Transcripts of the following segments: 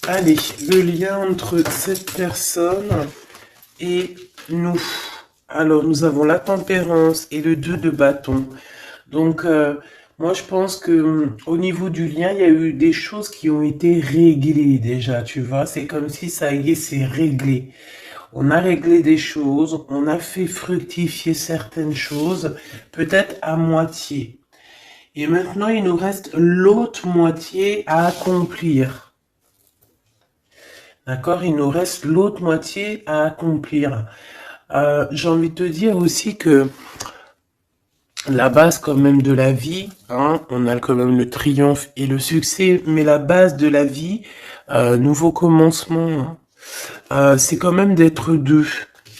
Allez, le lien entre cette personne et nous. Alors, nous avons la tempérance et le 2 de bâton. Donc, moi, je pense que au niveau du lien, il y a eu des choses qui ont été réglées déjà, tu vois. C'est comme si ça y est, c'est réglé. On a réglé des choses, on a fait fructifier certaines choses, peut-être à moitié. Et maintenant, il nous reste l'autre moitié à accomplir. D'accord? Il nous reste l'autre moitié à accomplir. J'ai envie de te dire aussi que la base quand même de la vie, hein, on a quand même le triomphe et le succès, mais la base de la vie, nouveau commencement, c'est quand même d'être deux.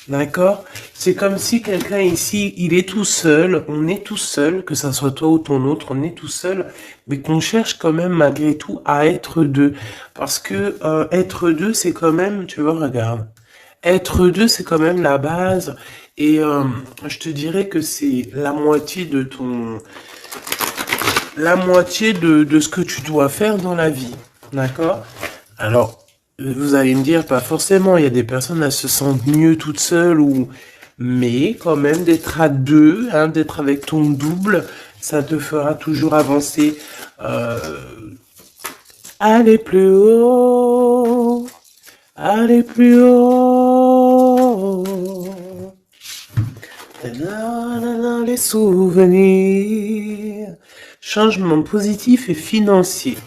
D'accord? C'est comme si quelqu'un ici, il est tout seul, on est tout seul, que ça soit toi ou ton autre, on est tout seul, mais qu'on cherche quand même malgré tout à être deux. Parce que être deux, c'est quand même, tu vois, regarde, être deux, c'est quand même la base. Et je te dirais que c'est la moitié de la moitié de ce que tu dois faire dans la vie. D'accord? Alors, vous allez me dire, pas forcément, il y a des personnes, elles se sentent mieux toutes seules, mais quand même d'être à deux, hein, d'être avec ton double, ça te fera toujours avancer. Euh, Aller plus haut, aller plus haut. Les souvenirs. Changement positif et financier.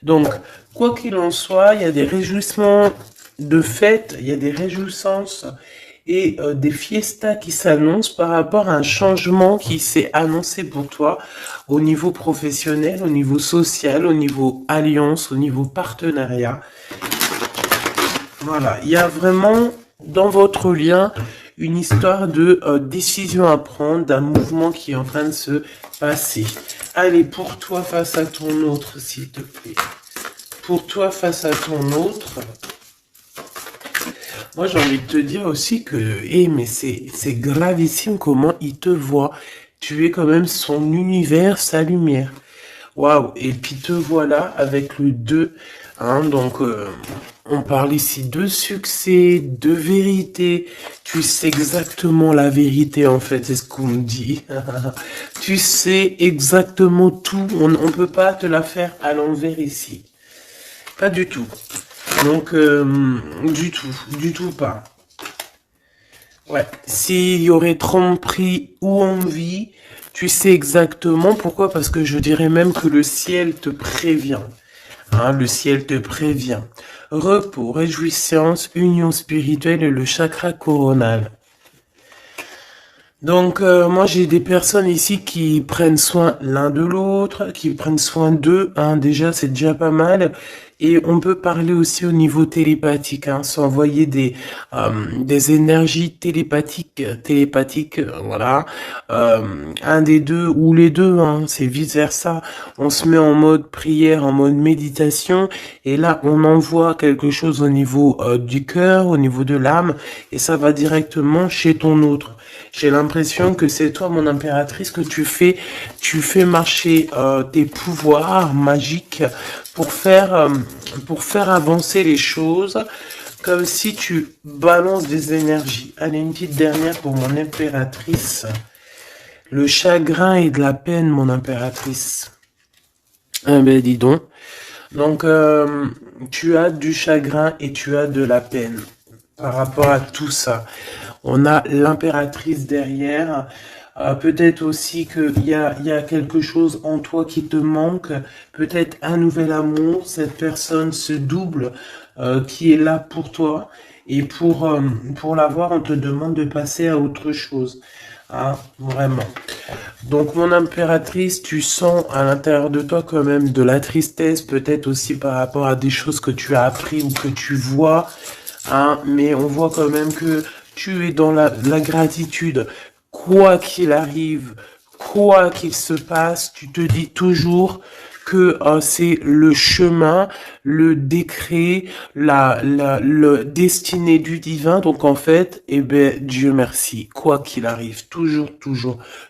Donc, quoi qu'il en soit, il y a des réjouissements de fête, il y a des réjouissances et des fiestas qui s'annoncent par rapport à un changement qui s'est annoncé pour toi au niveau professionnel, au niveau social, au niveau alliance, au niveau partenariat. Voilà, il y a vraiment dans votre lien une histoire de décision à prendre, d'un mouvement qui est en train de se passer. Allez, pour toi face à ton autre, s'il te plaît. Pour toi face à ton autre, moi j'ai envie de te dire aussi que, mais c'est gravissime comment il te voit. Tu es quand même son univers, sa lumière. Waouh, et puis te voilà avec le 2, hein, donc on parle ici de succès, de vérité. Tu sais exactement la vérité en fait, c'est ce qu'on me dit. Tu sais exactement tout, on ne peut pas te la faire à l'envers ici. Pas du tout. Donc, du tout pas. Ouais, s'il y aurait tromperie ou envie, tu sais exactement pourquoi, parce que je dirais même que le ciel te prévient. Hein, le ciel te prévient. Repos, réjouissance, union spirituelle et le chakra coronal. Donc, moi, j'ai des personnes ici qui prennent soin l'un de l'autre, qui prennent soin d'eux. Hein, déjà, c'est déjà pas mal. Et on peut parler aussi au niveau télépathique, hein, s'envoyer des énergies télépathiques, voilà. Un des deux ou les deux, hein, c'est vice versa. On se met en mode prière, en mode méditation, et là, on envoie quelque chose au niveau du cœur, au niveau de l'âme, et ça va directement chez ton autre. J'ai l'impression que c'est toi, mon impératrice, que tu fais marcher tes pouvoirs magiques pour faire avancer les choses, comme si tu balances des énergies. Allez, une petite dernière pour mon impératrice. Le chagrin et de la peine, mon impératrice. Ah ben, dis donc. Donc, tu as du chagrin et tu as de la peine par rapport à tout ça. On a l'impératrice derrière. Peut-être aussi qu'il y a quelque chose en toi qui te manque. Peut-être un nouvel amour. Cette personne, ce double qui est là pour toi. Et pour l'avoir, on te demande de passer à autre chose. Hein, vraiment. Donc, mon impératrice, tu sens à l'intérieur de toi quand même de la tristesse, peut-être aussi par rapport à des choses que tu as appris ou que tu vois. Hein, mais on voit quand même que tu es dans la gratitude. Quoi qu'il arrive, quoi qu'il se passe, tu te dis toujours que c'est le chemin, le décret, le destiné du divin. Donc en fait, eh ben Dieu merci. Quoi qu'il arrive, toujours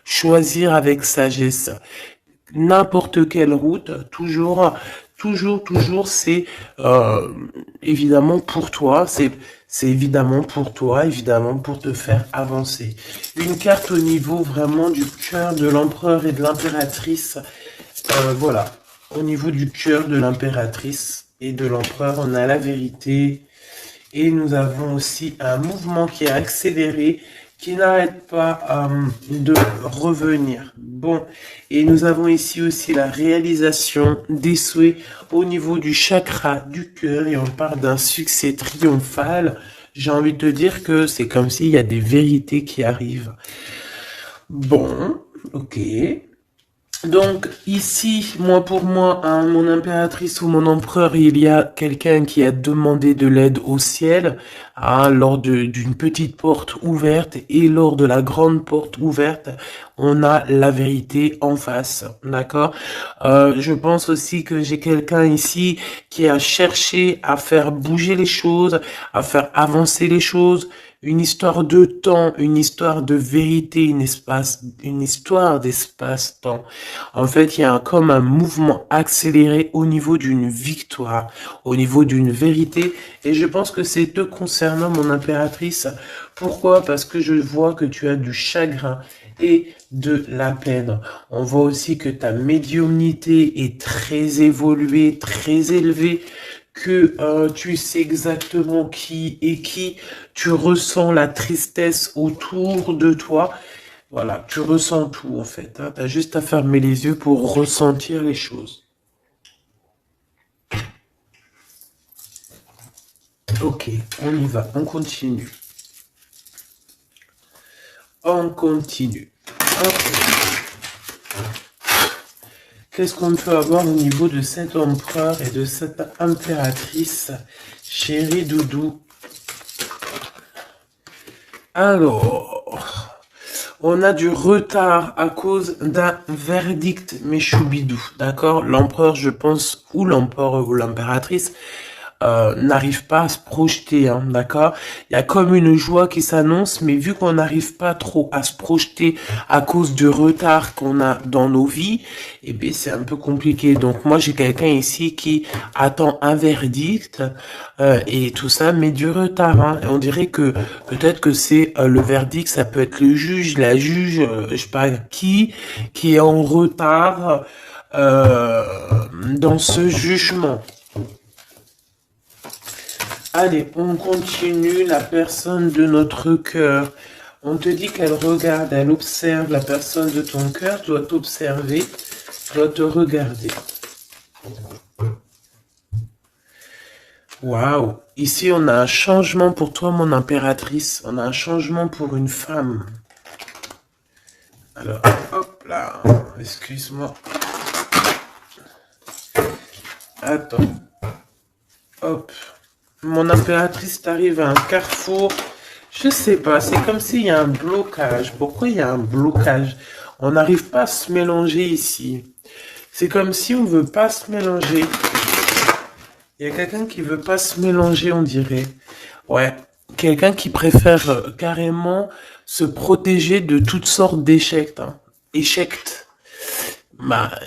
choisir avec sagesse. n'importe quelle route, toujours, c'est évidemment pour toi, c'est évidemment pour toi, évidemment pour te faire avancer. Une carte au niveau vraiment du cœur de l'empereur et de l'impératrice. Voilà, au niveau du cœur de l'impératrice et de l'empereur, on a la vérité. Et nous avons aussi un mouvement qui est accéléré, qui n'arrête pas de revenir. Bon, et nous avons ici aussi la réalisation des souhaits au niveau du chakra du cœur, et on parle d'un succès triomphal. J'ai envie de te dire que c'est comme s'il y a des vérités qui arrivent. Bon, ok. Donc ici, pour moi, hein, mon impératrice ou mon empereur, il y a quelqu'un qui a demandé de l'aide au ciel, hein, lors d'une petite porte ouverte, et lors de la grande porte ouverte, on a la vérité en face, d'accord. Je pense aussi que j'ai quelqu'un ici qui a cherché à faire bouger les choses, à faire avancer les choses, une histoire de temps, une histoire de vérité, une histoire d'espace-temps. En fait, il y a comme un mouvement accéléré au niveau d'une victoire, au niveau d'une vérité. Et je pense que c'est te concernant, mon impératrice. Pourquoi? Parce que je vois que tu as du chagrin et de la peine. On voit aussi que ta médiumnité est très évoluée, très élevée, que tu sais exactement qui est qui, tu ressens la tristesse autour de toi. Voilà, tu ressens tout en fait. Hein. Tu as juste à fermer les yeux pour ressentir les choses. Ok, on y va, on continue. On continue. Ok. Qu'est-ce qu'on peut avoir au niveau de cet empereur et de cette impératrice, chérie Doudou? Alors, on a du retard à cause d'un verdict, mes choubidous, d'accord? L'empereur, je pense, ou l'empereur ou l'impératrice, n'arrive pas à se projeter, hein, d'accord? Il y a comme une joie qui s'annonce, mais vu qu'on n'arrive pas trop à se projeter à cause du retard qu'on a dans nos vies, eh bien c'est un peu compliqué. Donc moi j'ai quelqu'un ici qui attend un verdict et tout ça, mais du retard. Hein. On dirait que peut-être que c'est le verdict, ça peut être le juge, la juge, je sais pas qui est en retard dans ce jugement. Allez, on continue. La personne de notre cœur. On te dit qu'elle regarde, elle observe. La personne de ton cœur doit t'observer, doit te regarder. Waouh. Ici, on a un changement pour toi, mon impératrice. On a un changement pour une femme. Alors, hop là. Excuse-moi. Attends. Hop. Mon impératrice t'arrive à un carrefour. Je sais pas, c'est comme s'il y a un blocage. Pourquoi il y a un blocage? On n'arrive pas à se mélanger ici. C'est comme si on veut pas se mélanger. Il y a quelqu'un qui veut pas se mélanger, on dirait. Ouais, quelqu'un qui préfère carrément se protéger de toutes sortes d'échecs. Hein. Échecs.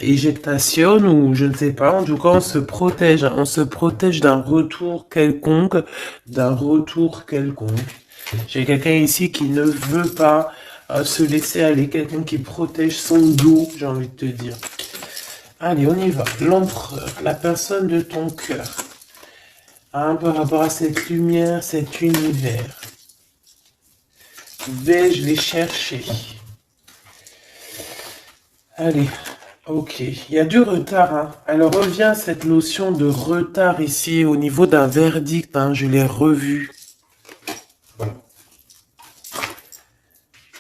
Éjectation ou je ne sais pas, en tout cas on se protège d'un retour quelconque, J'ai quelqu'un ici qui ne veut pas se laisser aller, quelqu'un qui protège son dos, j'ai envie de te dire. Allez, on y va. L'empereur, la personne de ton cœur, hein, par rapport à cette lumière, cet univers. Vais-je les chercher? Allez. Ok, il y a du retard. Hein. Alors revient cette notion de retard ici au niveau d'un verdict. Hein, je l'ai revu.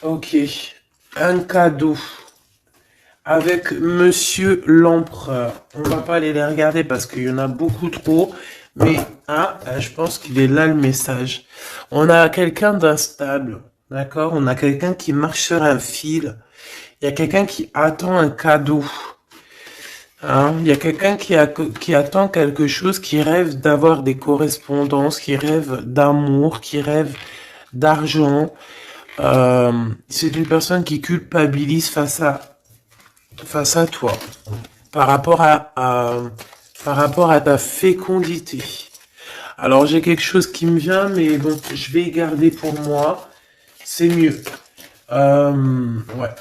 Ok, un cadeau avec Monsieur l'Empereur. On va pas aller les regarder parce qu'il y en a beaucoup trop. Mais je pense qu'il est là le message. On a quelqu'un d'instable, d'accord? On a quelqu'un qui marche sur un fil. Il y a quelqu'un qui attend un cadeau. Hein, il y a quelqu'un qui attend quelque chose, qui rêve d'avoir des correspondances, qui rêve d'amour, qui rêve d'argent. C'est une personne qui culpabilise face à face à toi, par rapport par rapport à ta fécondité. Alors j'ai quelque chose qui me vient, mais bon, je vais garder pour moi. C'est mieux. Ouais.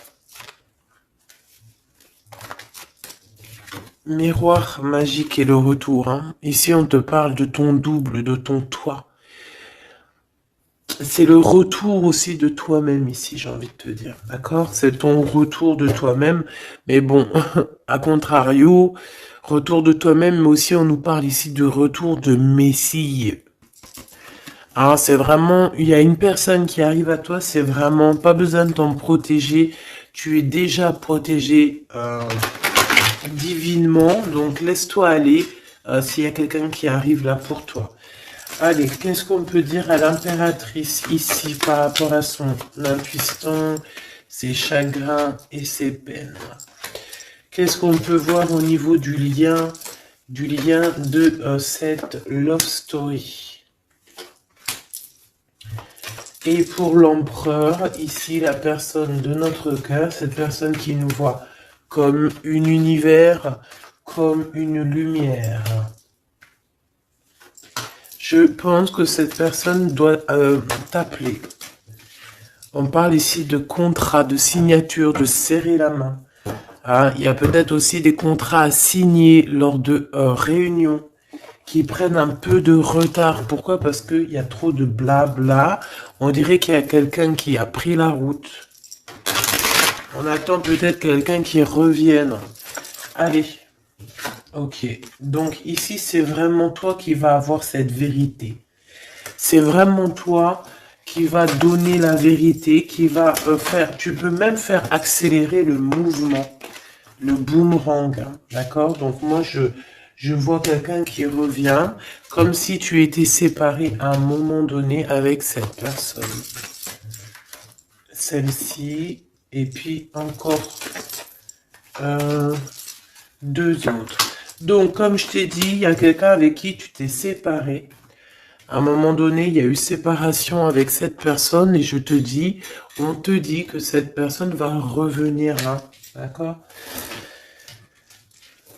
Miroir magique et le retour. Hein. Ici, on te parle de ton double, de ton toi. C'est le retour aussi de toi-même ici, j'ai envie de te dire. D'accord? C'est ton retour de toi-même. Mais bon, à contrario, retour de toi-même, mais aussi on nous parle ici de retour de Messie. Alors c'est vraiment, il y a une personne qui arrive à toi, c'est vraiment pas besoin de t'en protéger. Tu es déjà protégé divinement, donc laisse-toi aller s'il y a quelqu'un qui arrive là pour toi. Allez, qu'est-ce qu'on peut dire à l'impératrice ici par rapport à son impuissance, ses chagrins et ses peines? Qu'est-ce qu'on peut voir au niveau du lien de cette love story? Et pour l'empereur, ici, la personne de notre cœur, cette personne qui nous voit comme un univers, comme une lumière. Je pense que cette personne doit t'appeler. On parle ici de contrat, de signature, de serrer la main. Hein, il y a peut-être aussi des contrats à signer lors de réunions qui prennent un peu de retard. Pourquoi? Parce qu'il y a trop de blabla. On dirait qu'il y a quelqu'un qui a pris la route. On attend peut-être quelqu'un qui revienne. Allez. Ok. Donc ici, c'est vraiment toi qui vas avoir cette vérité. C'est vraiment toi qui va donner la vérité, qui va faire... Tu peux même faire accélérer le mouvement. Le boomerang. Hein, d'accord? Donc moi, je vois quelqu'un qui revient comme si tu étais séparé à un moment donné avec cette personne. Celle-ci, et puis encore deux autres. Donc, comme je t'ai dit, il y a quelqu'un avec qui tu t'es séparé. À un moment donné, il y a eu séparation avec cette personne et on te dit que cette personne va revenir. Hein, d'accord?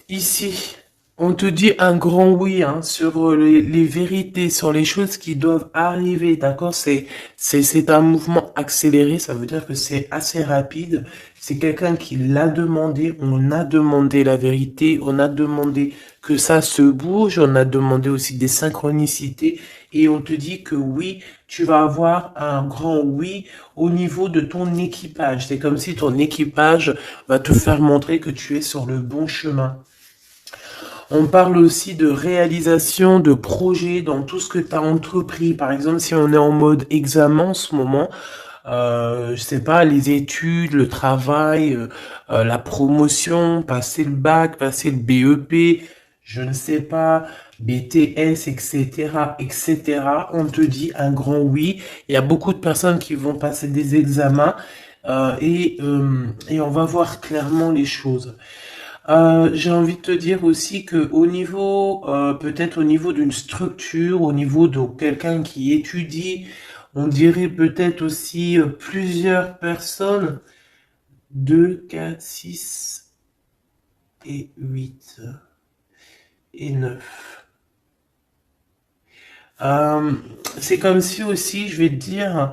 Ici, on te dit un grand oui hein, sur les vérités, sur les choses qui doivent arriver, d'accord? C'est un mouvement accéléré, ça veut dire que c'est assez rapide. C'est quelqu'un qui l'a demandé, on a demandé la vérité, on a demandé que ça se bouge, on a demandé aussi des synchronicités et on te dit que oui, tu vas avoir un grand oui au niveau de ton équipage. C'est comme si ton équipage va te faire montrer que tu es sur le bon chemin. On parle aussi de réalisation de projets dans tout ce que tu as entrepris. Par exemple, si on est en mode examen en ce moment, je sais pas, les études, le travail, la promotion, passer le bac, passer le BEP, je ne sais pas, BTS, etc., etc. On te dit un grand oui. Il y a beaucoup de personnes qui vont passer des examens et on va voir clairement les choses. J'ai envie de te dire aussi que au niveau, peut-être au niveau d'une structure, au niveau de quelqu'un qui étudie, on dirait peut-être aussi plusieurs personnes, 2, 4, 6 et 8 et 9. C'est comme si aussi, je vais te dire,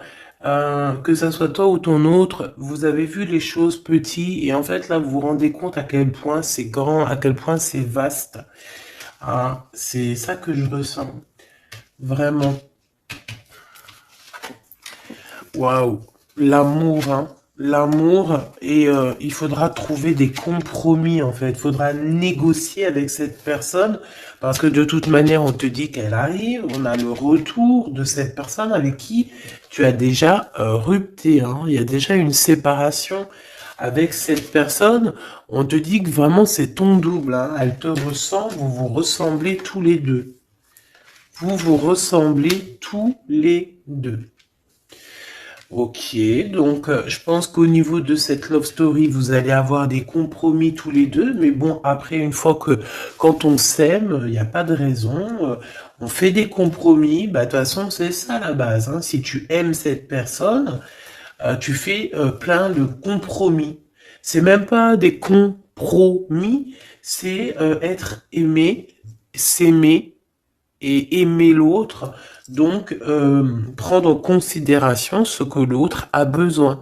que ça soit toi ou ton autre, vous avez vu les choses petites et en fait là vous vous rendez compte à quel point c'est grand, à quel point c'est vaste. Hein, c'est ça que je ressens. Vraiment. Waouh. L'amour, hein. L'amour et il faudra trouver des compromis en fait. Il faudra négocier avec cette personne parce que de toute manière on te dit qu'elle arrive. On a le retour de cette personne avec qui tu as déjà rupté. Hein. Il y a déjà une séparation avec cette personne. On te dit que vraiment c'est ton double. Hein. Elle te ressent. Vous vous ressemblez tous les deux. Vous vous ressemblez tous les deux. Ok, donc je pense qu'au niveau de cette love story, vous allez avoir des compromis tous les deux, mais bon, après, une fois que quand on s'aime, il n'y a pas de raison, on fait des compromis, bah de toute façon, c'est ça la base, hein. Si tu aimes cette personne, tu fais plein de compromis. C'est même pas des compromis, c'est être aimé, s'aimer et aimer l'autre, donc prendre en considération ce que l'autre a besoin.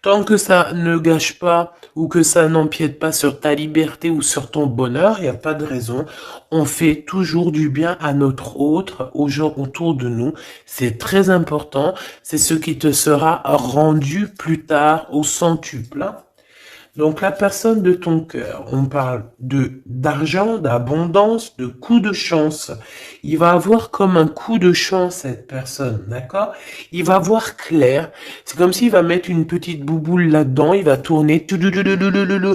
Tant que ça ne gâche pas ou que ça n'empiète pas sur ta liberté ou sur ton bonheur, il n'y a pas de raison. On fait toujours du bien à notre autre, aux gens autour de nous. C'est très important. C'est ce qui te sera rendu plus tard au centuple. Donc la personne de ton cœur, on parle de d'argent, d'abondance, de coup de chance. Il va avoir comme un coup de chance cette personne, d'accord? Il va voir clair. C'est comme s'il va mettre une petite bouboule là-dedans, il va tourner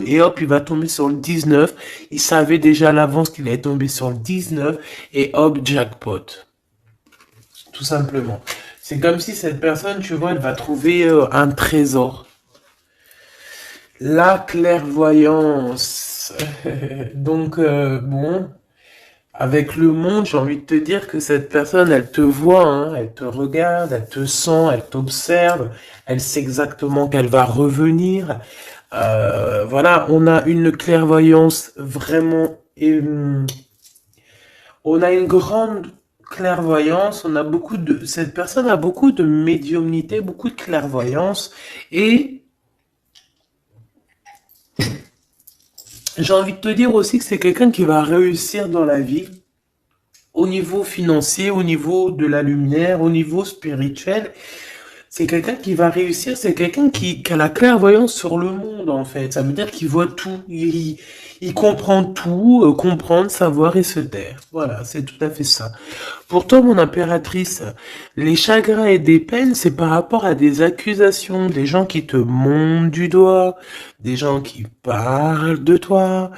et hop, il va tomber sur le 19. Il savait déjà à l'avance qu'il allait tomber sur le 19 et hop, jackpot. Tout simplement. C'est comme si cette personne, tu vois, elle va trouver un trésor. La clairvoyance. Donc, bon, avec le monde, j'ai envie de te dire que cette personne, elle te voit, hein, elle te regarde, elle te sent, elle t'observe, elle sait exactement qu'elle va revenir. Voilà, on a une clairvoyance vraiment... on a une grande clairvoyance, on a beaucoup de... Cette personne a beaucoup de médiumnité, beaucoup de clairvoyance, et j'ai envie de te dire aussi que c'est quelqu'un qui va réussir dans la vie au niveau financier, au niveau de la lumière, au niveau spirituel. C'est quelqu'un qui va réussir, c'est quelqu'un qui a la clairvoyance sur le monde, en fait. Ça veut dire qu'il voit tout, il comprend tout, comprendre, savoir et se taire. Voilà, c'est tout à fait ça. Pour toi, mon impératrice, les chagrins et des peines, c'est par rapport à des accusations, des gens qui te montent du doigt, des gens qui parlent de toi,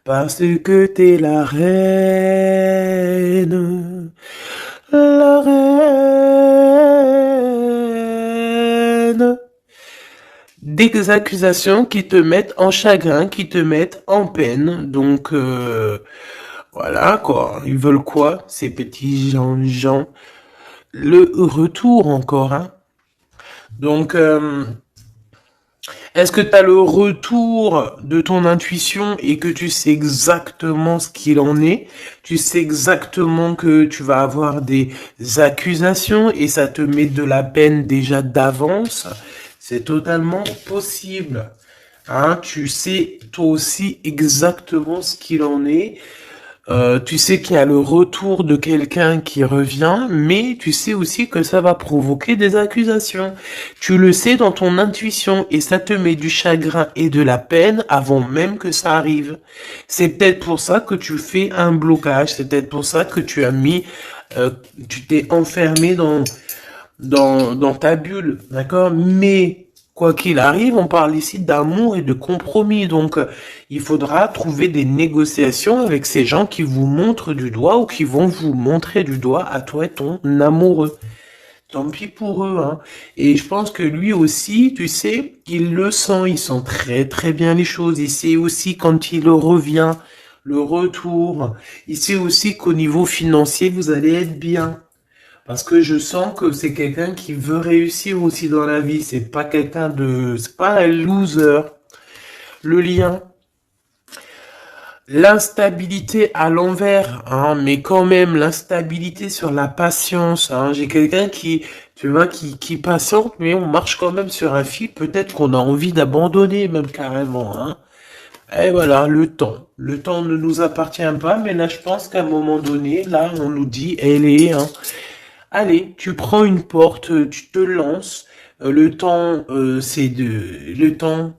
parce que t'es la reine, des accusations qui te mettent en chagrin, qui te mettent en peine. Donc, voilà, quoi. Ils veulent quoi, ces petits gens? Le retour encore, hein. Donc, est-ce que tu as le retour de ton intuition et que tu sais exactement ce qu'il en est? Tu sais exactement que tu vas avoir des accusations et ça te met de la peine déjà d'avance? C'est totalement possible. Hein, tu sais toi aussi exactement ce qu'il en est. Tu sais qu'il y a le retour de quelqu'un qui revient, mais tu sais aussi que ça va provoquer des accusations. Tu le sais dans ton intuition et ça te met du chagrin et de la peine avant même que ça arrive. C'est peut-être pour ça que tu fais un blocage, c'est peut-être pour ça que tu as mis, tu t'es enfermé dans ta bulle, d'accord? Mais quoi qu'il arrive, on parle ici d'amour et de compromis. Donc, il faudra trouver des négociations avec ces gens qui vous montrent du doigt ou qui vont vous montrer du doigt à toi et ton amoureux. Tant pis pour eux, hein. Et je pense que lui aussi, tu sais, il le sent, il sent très très bien les choses. Il sait aussi quand il revient, le retour. Il sait aussi qu'au niveau financier, vous allez être bien. Parce que je sens que c'est quelqu'un qui veut réussir aussi dans la vie. C'est pas quelqu'un de, c'est pas un loser. Le lien, l'instabilité à l'envers, hein, mais quand même l'instabilité sur la patience. Hein. J'ai quelqu'un qui, tu vois, qui patiente, mais on marche quand même sur un fil. Peut-être qu'on a envie d'abandonner même carrément. Hein. Et voilà, le temps. Le temps ne nous appartient pas, mais là, je pense qu'à un moment donné, là, on nous dit, elle est, hein. Allez, tu prends une porte, tu te lances. Le temps, c'est le temps,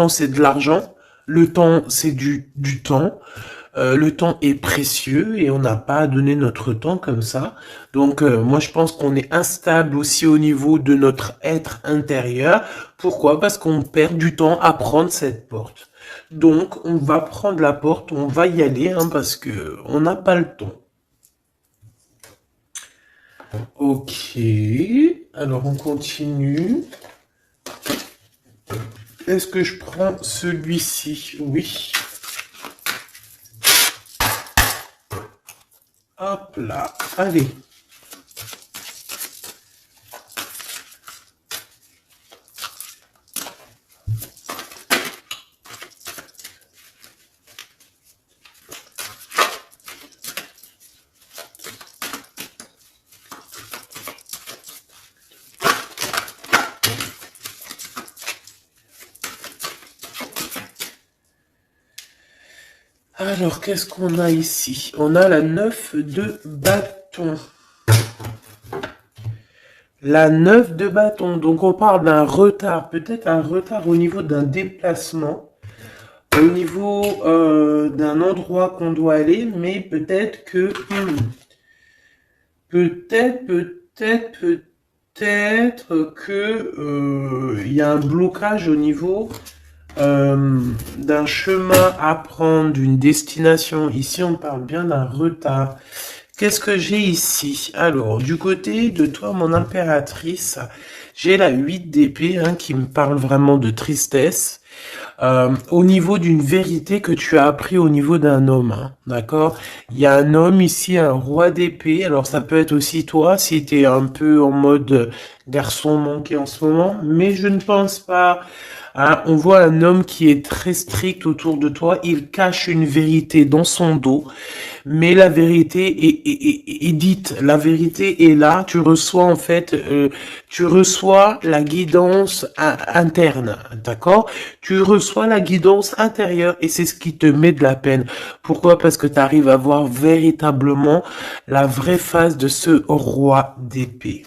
c'est de l'argent. Le temps, c'est du temps. Le temps est précieux et on n'a pas à donner notre temps comme ça. Donc, moi, je pense qu'on est instable aussi au niveau de notre être intérieur. Pourquoi? Parce qu'on perd du temps à prendre cette porte. Donc, on va prendre la porte, on va y aller, hein, parce que on n'a pas le temps. Ok, alors on continue. Est-ce que je prends celui-ci? Oui. Hop là, allez. Alors, qu'est-ce qu'on a ici? On a la 9 de bâton. La 9 de bâton. Donc, on parle d'un retard. Peut-être un retard au niveau d'un déplacement. Au niveau d'un endroit qu'on doit aller. Mais peut-être que... peut-être que il y a un blocage au niveau d'un chemin à prendre, d'une destination. Ici, on parle bien d'un retard. Qu'est-ce que j'ai ici? Alors, du côté de toi, mon impératrice, j'ai la 8 d'épée qui me parle vraiment de tristesse. Au niveau d'une vérité que tu as appris au niveau d'un homme, d'accord? Il y a un homme ici, un roi d'épée. Alors, ça peut être aussi toi, si tu es un peu en mode garçon manqué en ce moment, mais je ne pense pas. On voit un homme qui est très strict autour de toi. Il cache une vérité dans son dos, mais la vérité est dite. La vérité est là. Tu reçois en fait, tu reçois la guidance interne, d'accord? Tu reçois la guidance intérieure et c'est ce qui te met de la peine. Pourquoi? Parce que tu arrives à voir véritablement la vraie face de ce roi d'épée.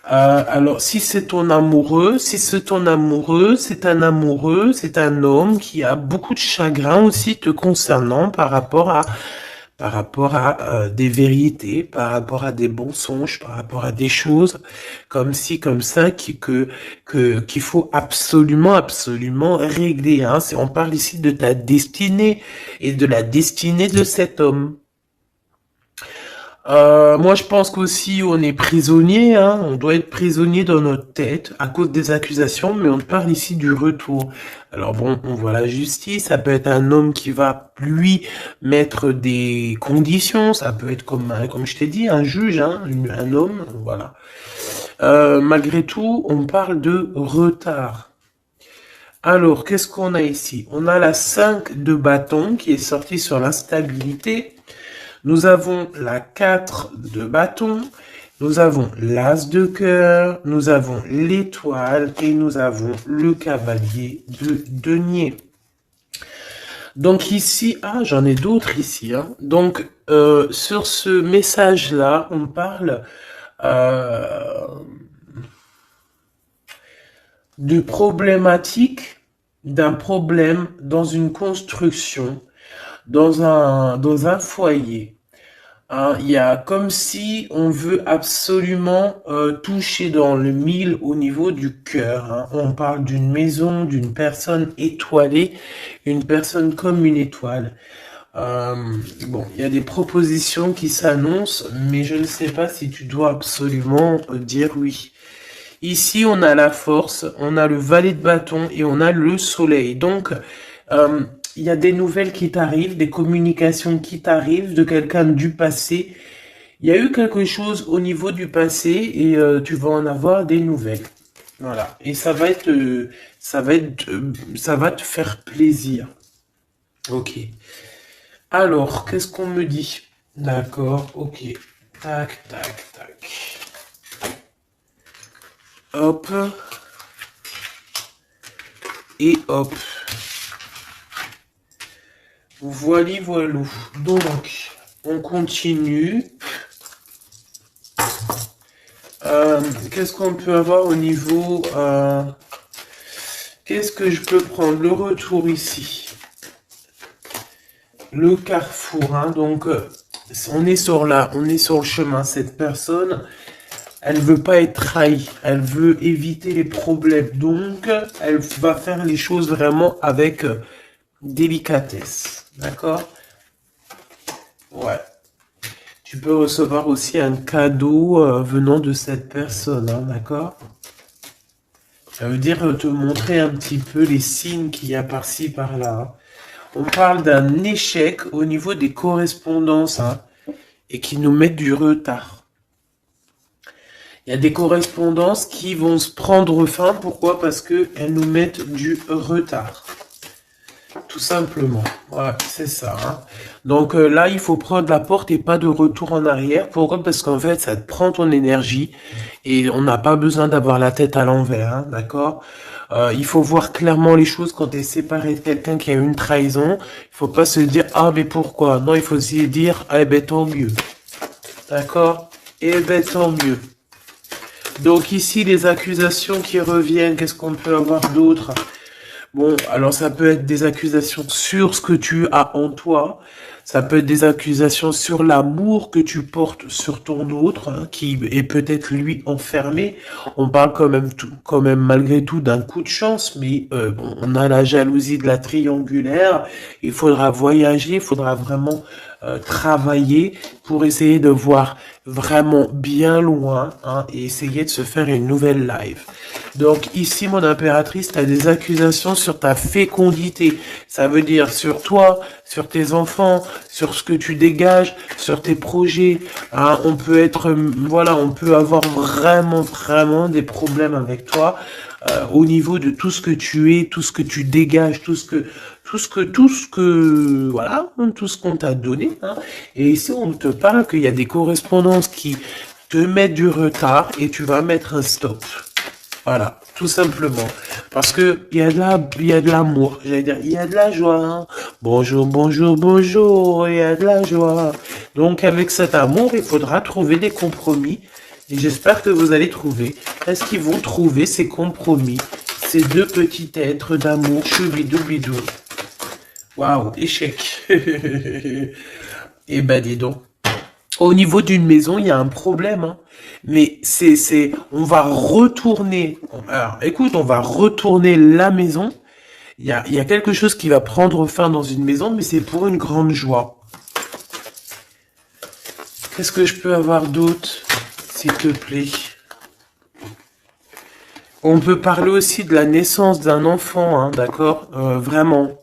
Alors, si c'est ton amoureux, c'est un amoureux, c'est un homme qui a beaucoup de chagrin aussi te concernant par rapport à des vérités, par rapport à des mensonges, par rapport à des choses comme ci, comme ça, qu'il faut absolument régler. On parle ici de ta destinée et de la destinée de cet homme. Moi, je pense qu'aussi on est prisonnier, on doit être prisonnier dans notre tête à cause des accusations, mais on parle ici du retour. Alors bon, on voit la justice, ça peut être un homme qui va lui mettre des conditions, ça peut être comme je t'ai dit, un juge, un homme, voilà. Malgré tout, on parle de retard. Alors, qu'est-ce qu'on a ici? On a la 5 de bâton qui est sortie sur l'instabilité. Nous avons la 4 de bâton, nous avons l'as de cœur, nous avons l'étoile et nous avons le cavalier de denier. Donc ici, j'en ai d'autres ici. Donc sur ce message-là, on parle de problématique, d'un problème dans une construction, dans un foyer. Il y a comme si on veut absolument toucher dans le mille au niveau du cœur. On parle d'une maison, d'une personne étoilée, une personne comme une étoile. Bon, il y a des propositions qui s'annoncent, mais je ne sais pas si tu dois absolument dire oui. Ici, on a la force, on a le valet de bâton et on a le soleil. Donc, il y a des nouvelles qui t'arrivent, des communications qui t'arrivent de quelqu'un du passé. Il y a eu quelque chose au niveau du passé et tu vas en avoir des nouvelles. Voilà. Et ça va te faire plaisir. Ok. Alors, qu'est-ce qu'on me dit? D'accord, ok. Tac, tac, tac. Hop. Et hop. Voilà. Donc, on continue. Qu'est-ce qu'on peut avoir au niveau... qu'est-ce que je peux prendre? Le retour ici. Le carrefour. Donc, on est sur le chemin. Cette personne... Elle veut pas être trahie, elle veut éviter les problèmes, donc elle va faire les choses vraiment avec délicatesse, d'accord? Ouais. Tu peux recevoir aussi un cadeau venant de cette personne, d'accord? Ça veut dire te montrer un petit peu les signes qu'il y a par-ci, par-là. On parle d'un échec au niveau des correspondances et qui nous met du retard. Il y a des correspondances qui vont se prendre fin. Pourquoi? Parce qu'elles nous mettent du retard. tout simplement. Ouais, c'est ça. Hein. Donc là, il faut prendre la porte et pas de retour en arrière. Pourquoi? Parce qu'en fait, ça te prend ton énergie et on n'a pas besoin d'avoir la tête à l'envers, hein, d'accord? Il faut voir clairement les choses quand tu es séparé de quelqu'un qui a eu une trahison. Il faut pas se dire, ah, mais pourquoi? Non, il faut se dire, ah, eh ben, tant mieux. D'accord? Eh ben, tant mieux. Donc ici, les accusations qui reviennent, qu'est-ce qu'on peut avoir d'autre? Bon, alors ça peut être des accusations sur ce que tu as en toi, ça peut être des accusations sur l'amour que tu portes sur ton autre, hein, qui est peut-être lui enfermé. On parle quand même malgré tout d'un coup de chance, mais bon, on a la jalousie de la triangulaire. Il faudra voyager, il faudra vraiment travailler pour essayer de voir vraiment bien loin, hein, et essayer de se faire une nouvelle live. Donc ici, mon impératrice, tu as des accusations sur ta fécondité. Ça veut dire sur toi, sur tes enfants, sur ce que tu dégages, sur tes projets. Hein. On peut être, voilà, on peut avoir vraiment des problèmes avec toi au niveau de tout ce que tu es, tout ce que tu dégages, tout ce que, voilà, tout ce qu'on t'a donné. Hein. Et ici, on te parle qu'il y a des correspondances qui te mettent du retard et tu vas mettre un stop. Voilà, tout simplement. Parce que il y a de l'amour. J'allais dire, il y a de la joie. Hein. Bonjour, il y a de la joie. Donc, avec cet amour, il faudra trouver des compromis. Et j'espère que vous allez trouver. Est-ce qu'ils vont trouver ces compromis? Ces deux petits êtres d'amour, choubidou-bidou. Waouh, échec. Eh ben, dis donc. Au niveau d'une maison, il y a un problème, hein. Mais on va retourner. Alors, écoute, on va retourner la maison. Il y a quelque chose qui va prendre fin dans une maison, mais c'est pour une grande joie. Qu'est-ce que je peux avoir d'autre, s'il te plaît? On peut parler aussi de la naissance d'un enfant, hein, d'accord? Vraiment.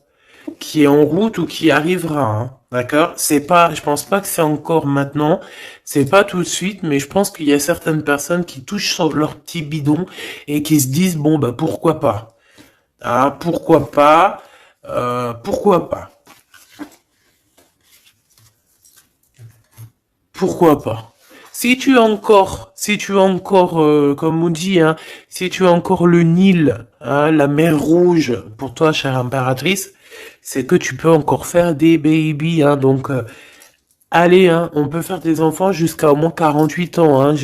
Qui est en route ou qui arrivera, hein, d'accord? Je pense pas que c'est encore maintenant, c'est pas tout de suite, mais je pense qu'il y a certaines personnes qui touchent sur leur petit bidon et qui se disent, bon, bah, pourquoi pas? Ah, pourquoi pas? Pourquoi pas? Pourquoi pas? Si tu as encore, comme on dit, hein, si tu as encore le Nil, hein, la mer Rouge, pour toi, chère impératrice, c'est que tu peux encore faire des baby, hein, donc allez, hein, on peut faire des enfants jusqu'à au moins 48 ans, hein,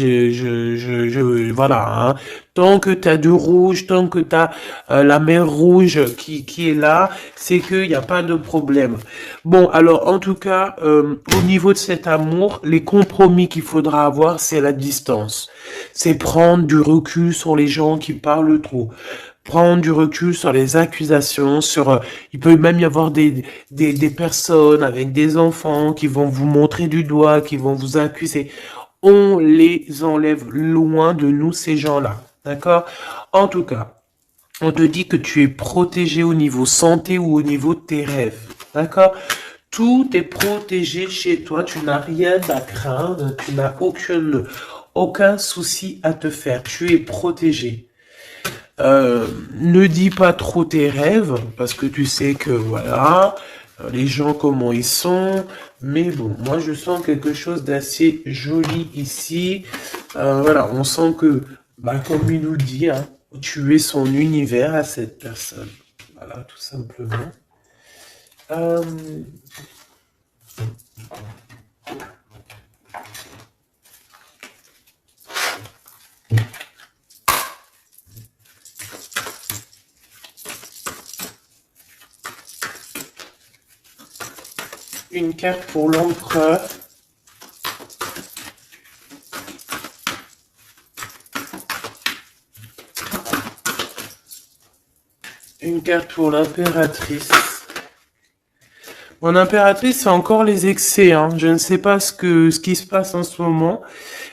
voilà, hein. Tant que t'as du rouge, tant que t'as la mer rouge qui est là, c'est qu'il n'y a pas de problème. Bon, alors, en tout cas, au niveau de cet amour, les compromis qu'il faudra avoir, c'est la distance. C'est prendre du recul sur les gens qui parlent trop. Prendre du recul sur les accusations, il peut même y avoir des personnes avec des enfants qui vont vous montrer du doigt, qui vont vous accuser. On les enlève loin de nous, ces gens-là. D'accord? En tout cas, on te dit que tu es protégé au niveau santé ou au niveau de tes rêves. D'accord? Tout est protégé chez toi. Tu n'as rien à craindre. Tu n'as aucun souci à te faire. Tu es protégé. Ne dis pas trop tes rêves, parce que tu sais que, voilà, les gens comment ils sont, mais bon, moi je sens quelque chose d'assez joli ici. Voilà, on sent que, bah, comme il nous dit, hein, tu es son univers à cette personne. Voilà, tout simplement. Une carte pour l'empereur. Une carte pour l'impératrice. Mon impératrice, c'est encore les excès. Hein. Je ne sais pas ce qui se passe en ce moment,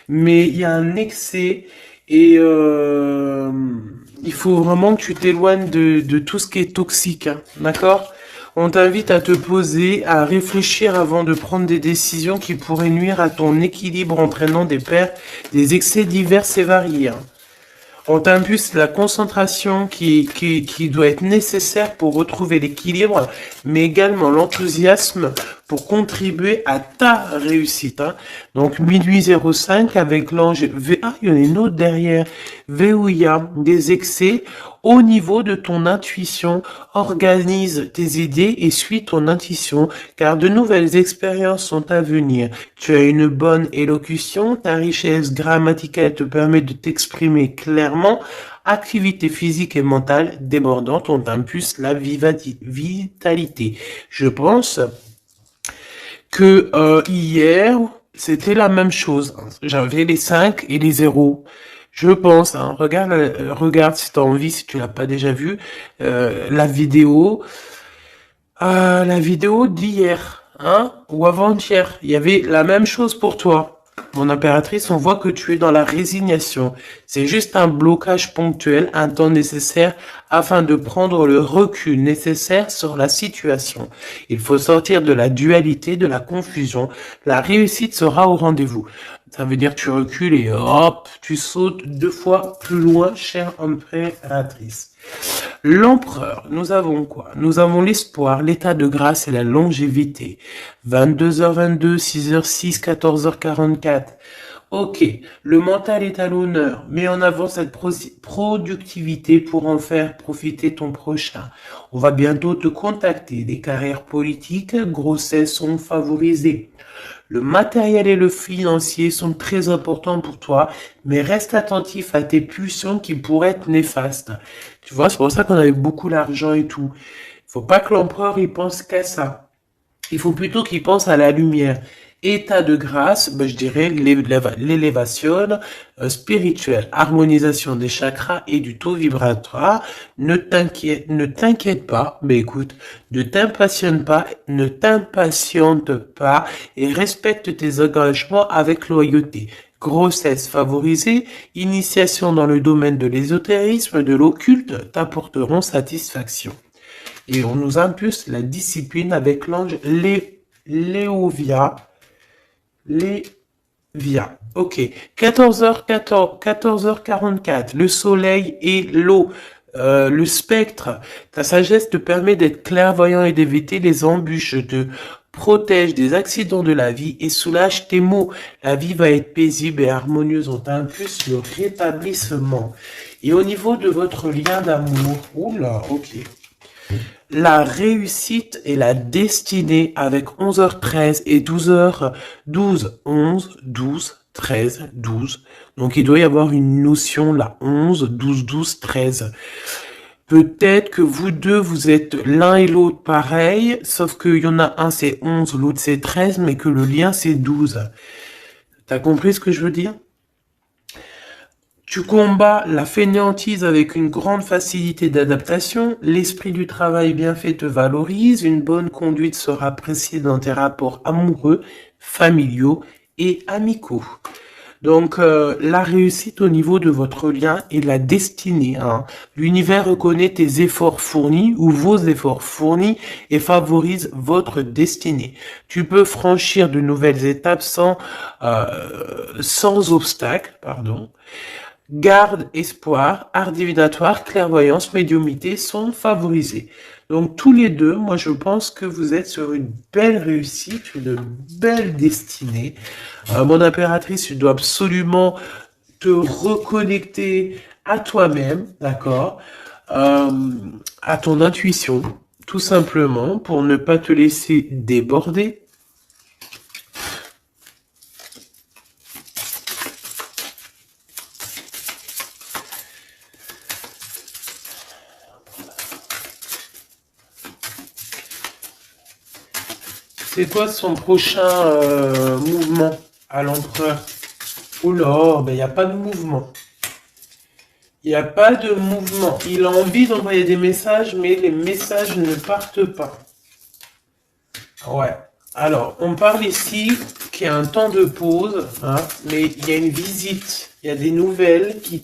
mais il y a un excès et il faut vraiment que tu t'éloignes de tout ce qui est toxique. Hein. D'accord? On t'invite à te poser, à réfléchir avant de prendre des décisions qui pourraient nuire à ton équilibre entraînant des excès divers et variés. Hein. On t'impulse la concentration qui doit être nécessaire pour retrouver l'équilibre, mais également l'enthousiasme pour contribuer à ta réussite. Hein. Donc, minuit 05 avec l'ange V. Ah, il y en a une autre derrière. V où il y a des excès. Au niveau de ton intuition, organise tes idées et suis ton intuition, car de nouvelles expériences sont à venir. Tu as une bonne élocution, ta richesse grammaticale te permet de t'exprimer clairement. Activité physique et mentale débordante, on t'impulse la vitalité. Je pense que hier, c'était la même chose. J'avais les 5 et les 0. Je pense, hein, regarde si tu as envie, si tu l'as pas déjà vu, la vidéo d'hier, hein, ou avant-hier. Il y avait la même chose pour toi. Mon impératrice, on voit que tu es dans la résignation. C'est juste un blocage ponctuel, un temps nécessaire afin de prendre le recul nécessaire sur la situation. Il faut sortir de la dualité, de la confusion. La réussite sera au rendez-vous. Ça veut dire que tu recules et hop, tu sautes 2 fois plus loin, chère impératrice. L'empereur, nous avons quoi? Nous avons l'espoir, l'état de grâce et la longévité. 22h22, 6h06, 14h44. Ok, le mental est à l'honneur. Mets en avant cette productivité pour en faire profiter ton prochain. On va bientôt te contacter. Des carrières politiques, grossesses sont favorisées. Le matériel et le financier sont très importants pour toi, mais reste attentif à tes pulsions qui pourraient être néfastes. Tu vois, c'est pour ça qu'on avait beaucoup d'argent et tout. Il faut pas que l'empereur il pense qu'à ça. Il faut plutôt qu'il pense à la lumière. État de grâce, ben, je dirais l'élévation spirituelle, harmonisation des chakras et du taux vibratoire. Ne t'inquiète pas, mais écoute, ne t'impatiente pas et respecte tes engagements avec loyauté. Grossesse favorisée, initiation dans le domaine de l'ésotérisme, de l'occulte t'apporteront satisfaction. Et on nous impulse la discipline avec l'ange Léovia. Ok. 14h44. Le soleil et l'eau. Le spectre. Ta sagesse te permet d'être clairvoyant et d'éviter les embûches. Te protège des accidents de la vie et soulage tes maux. La vie va être paisible et harmonieuse. On t'impulse le rétablissement. Et au niveau de votre lien d'amour. Oula, ok. La réussite et la destinée avec 11h13 et 12h12, 11, 12, 13, 12. Donc il doit y avoir une notion là, 11, 12, 12, 13. Peut-être que vous deux, vous êtes l'un et l'autre pareil, sauf qu'il y en a un c'est 11, l'autre c'est 13, mais que le lien c'est 12. T'as compris ce que je veux dire ? Tu combats la fainéantise avec une grande facilité d'adaptation, l'esprit du travail bien fait te valorise, une bonne conduite sera appréciée dans tes rapports amoureux, familiaux et amicaux. Donc, la réussite au niveau de votre lien et la destinée. Hein. L'univers reconnaît tes efforts fournis ou vos efforts fournis et favorise votre destinée. Tu peux franchir de nouvelles étapes sans obstacle, Garde, espoir, art divinatoire, clairvoyance, médiumité sont favorisés. Donc tous les deux, moi je pense que vous êtes sur une belle réussite, une belle destinée. Mon impératrice, tu dois absolument te reconnecter à toi-même, d'accord, à ton intuition, tout simplement, pour ne pas te laisser déborder. C'est quoi son prochain mouvement à l'empereur? Oula, ben il n'y a pas de mouvement. Il n'y a pas de mouvement. Il a envie d'envoyer des messages, mais les messages ne partent pas. Ouais. Alors, on parle ici qu'il y a un temps de pause, hein, mais il y a une visite. Il y a des nouvelles qui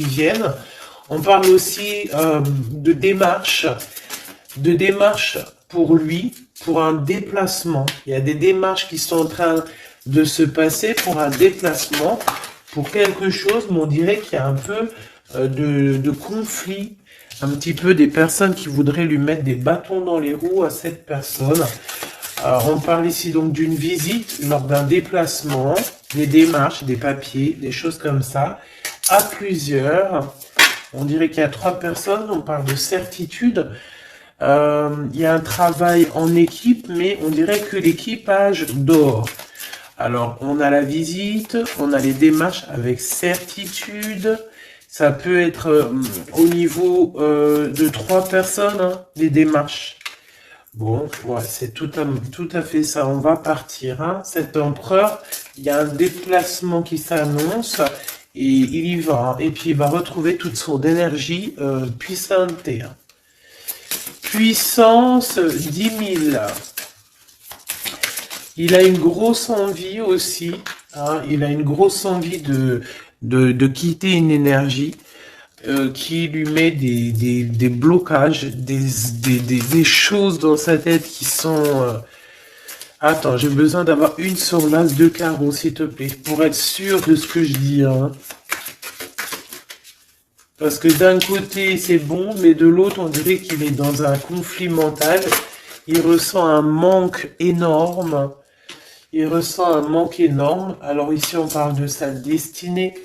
viennent. On parle aussi de démarches pour lui, pour un déplacement. Il y a des démarches qui sont en train de se passer pour un déplacement. pour quelque chose, mais on dirait qu'il y a un peu de conflit, un petit peu des personnes qui voudraient lui mettre des bâtons dans les roues à cette personne. On parle ici donc d'une visite lors d'un déplacement, des démarches, des papiers, des choses comme ça, à plusieurs. On dirait qu'il y a 3 personnes, on parle de certitude. Il y a un travail en équipe, mais on dirait que l'équipage dort. Alors, on a la visite, on a les démarches avec certitude. Ça peut être au niveau de 3 personnes, hein, les démarches. Bon, ouais, c'est tout à fait ça. On va partir, hein. Cet empereur, il y a un déplacement qui s'annonce et il y va, hein. Et puis, il va retrouver toute son énergie puissante, hein. Puissance 10 000. Il a une grosse envie aussi, hein. Il a une grosse envie de quitter une énergie qui lui met des blocages, des choses dans sa tête qui sont... Attends, j'ai besoin d'avoir une sur l'as de carreau, s'il te plaît, pour être sûr de ce que je dis, hein. Parce que d'un côté, c'est bon, mais de l'autre, on dirait qu'il est dans un conflit mental. Il ressent un manque énorme. Il ressent un manque énorme. Alors ici, on parle de sa destinée.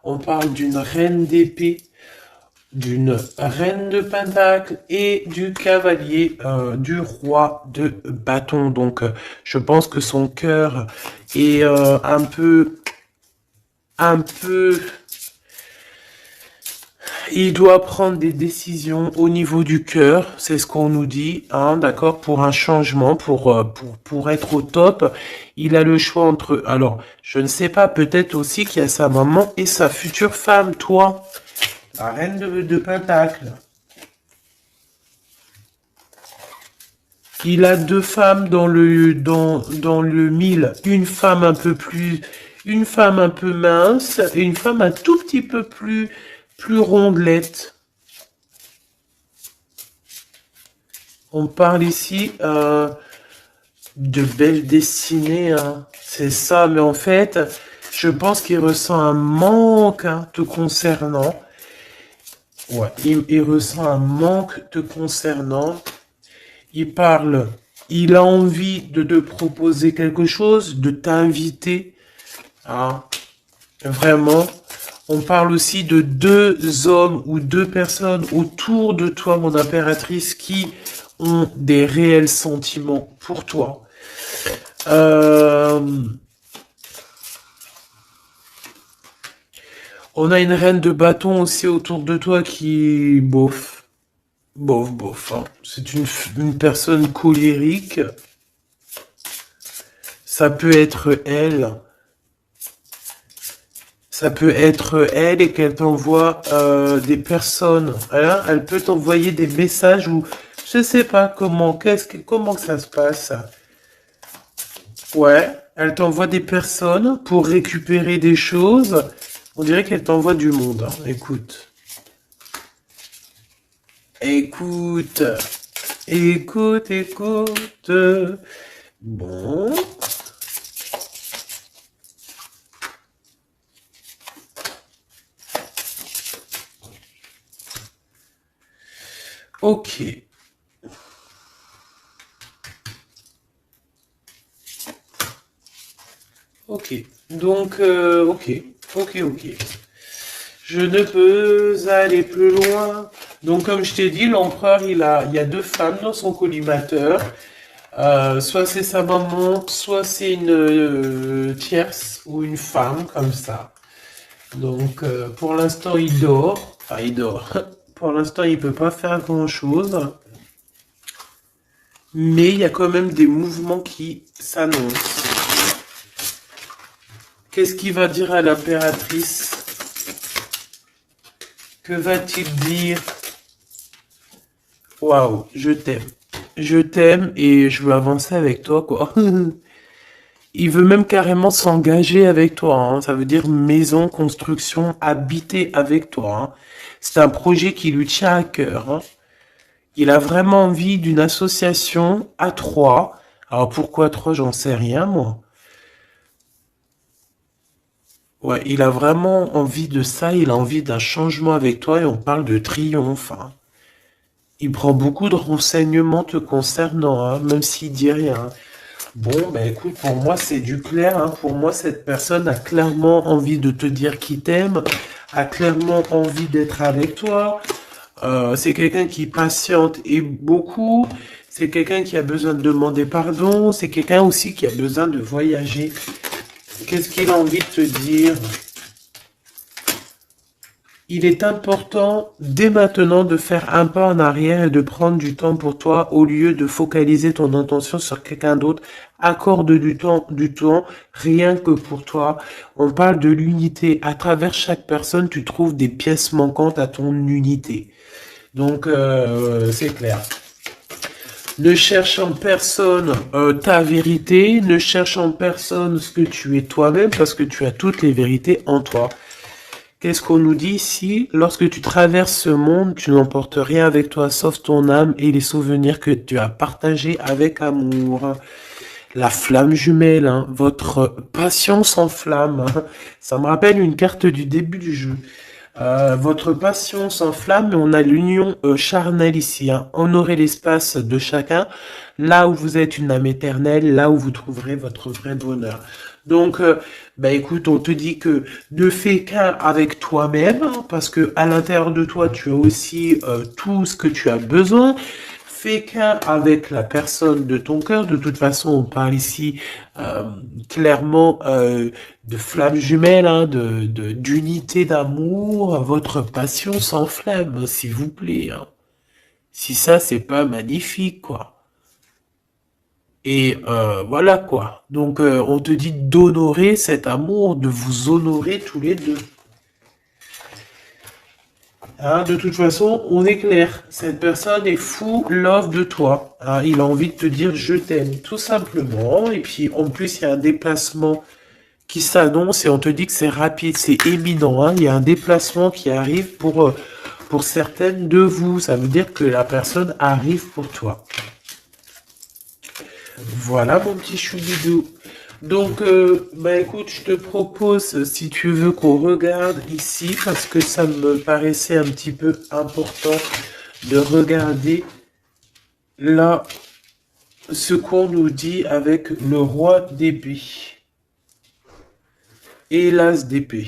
On parle d'une reine d'épée, d'une reine de pentacle et du cavalier du roi de bâton. Donc, je pense que son cœur est un peu... Il doit prendre des décisions au niveau du cœur, c'est ce qu'on nous dit, hein, d'accord, pour un changement, pour être au top. Il a le choix entre... Alors, je ne sais pas, peut-être aussi qu'il y a sa maman et sa future femme, toi, la reine de Pentacle. Il a 2 femmes dans le 1000. Une femme un peu plus... Une femme un peu mince et une femme un tout petit peu plus rondelette. On parle ici de belle destinée, hein. C'est ça, mais en fait, je pense qu'il ressent un manque, hein, te concernant. Ouais, il ressent un manque te concernant. Il a envie de te proposer quelque chose, de t'inviter, hein, vraiment. On parle aussi de 2 hommes ou 2 personnes autour de toi, mon impératrice, qui ont des réels sentiments pour toi. On a une reine de bâton aussi autour de toi qui... Bof, hein. C'est une personne colérique. Ça peut être elle. Ça peut être elle et qu'elle t'envoie des personnes. Hein, elle peut t'envoyer des messages ou je sais pas comment ça se passe. Ouais, elle t'envoie des personnes pour récupérer des choses. On dirait qu'elle t'envoie du monde, hein. Écoute. Bon. Ok. Ok. Donc, ok. Je ne peux aller plus loin. Donc, comme je t'ai dit, l'empereur, il y a 2 femmes dans son collimateur. Soit c'est sa maman, soit c'est une tierce ou une femme, comme ça. Donc, pour l'instant, il dort. Enfin, il dort. Pour l'instant, il peut pas faire grand-chose. Mais il y a quand même des mouvements qui s'annoncent. Qu'est-ce qu'il va dire à l'impératrice? Que va-t-il dire? Waouh, je t'aime. Je t'aime et je veux avancer avec toi, quoi. Il veut même carrément s'engager avec toi, hein. Ça veut dire maison, construction, habiter avec toi, hein. C'est un projet qui lui tient à cœur, hein. Il a vraiment envie d'une association à 3. Alors pourquoi 3, j'en sais rien, moi. Ouais, il a vraiment envie de ça, il a envie d'un changement avec toi et on parle de triomphe, hein. Il prend beaucoup de renseignements te concernant, hein, même s'il dit rien. Bon, ben écoute, pour moi c'est du clair, hein. Pour moi cette personne a clairement envie de te dire qu'il t'aime, a clairement envie d'être avec toi. C'est quelqu'un qui patiente et beaucoup. C'est quelqu'un qui a besoin de demander pardon. C'est quelqu'un aussi qui a besoin de voyager. Qu'est-ce qu'il a envie de te dire? Il est important dès maintenant de faire un pas en arrière et de prendre du temps pour toi au lieu de focaliser ton intention sur quelqu'un d'autre. Accorde du temps rien que pour toi. On parle de l'unité. À travers chaque personne, tu trouves des pièces manquantes à ton unité. Donc, c'est clair. Ne cherche en personne ta vérité, ne cherche en personne ce que tu es toi-même parce que tu as toutes les vérités en toi. Qu'est-ce qu'on nous dit ici? Lorsque tu traverses ce monde, tu n'emportes rien avec toi sauf ton âme et les souvenirs que tu as partagés avec amour. La flamme jumelle, hein, votre passion s'enflamme, hein. Ça me rappelle une carte du début du jeu. Votre passion s'enflamme et on a l'union charnelle ici, hein. Honorez l'espace de chacun, là où vous êtes une âme éternelle, là où vous trouverez votre vrai bonheur. Donc, bah écoute, on te dit que ne fais qu'un avec toi-même, hein, parce que à l'intérieur de toi, tu as aussi tout ce que tu as besoin. Fais qu'un avec la personne de ton cœur. De toute façon, on parle ici euh, clairement de flamme jumelle, hein, d'unité d'amour. Votre passion s'enflamme, s'il vous plaît, hein. Si ça, c'est pas magnifique, quoi. Et voilà, quoi. Donc, on te dit d'honorer cet amour, de vous honorer tous les deux. Hein, de toute façon, on est clair. Cette personne est fou love de toi. Hein, il a envie de te dire je t'aime, tout simplement. Et puis, en plus, il y a un déplacement qui s'annonce et on te dit que c'est rapide, c'est éminent, hein. Il y a un déplacement qui arrive pour certaines de vous. Ça veut dire que la personne arrive pour toi. Voilà mon petit choubidou. Donc, bah écoute, je te propose, si tu veux, qu'on regarde ici, parce que ça me paraissait un petit peu important de regarder là ce qu'on nous dit avec le roi d'épée et l'as d'épée.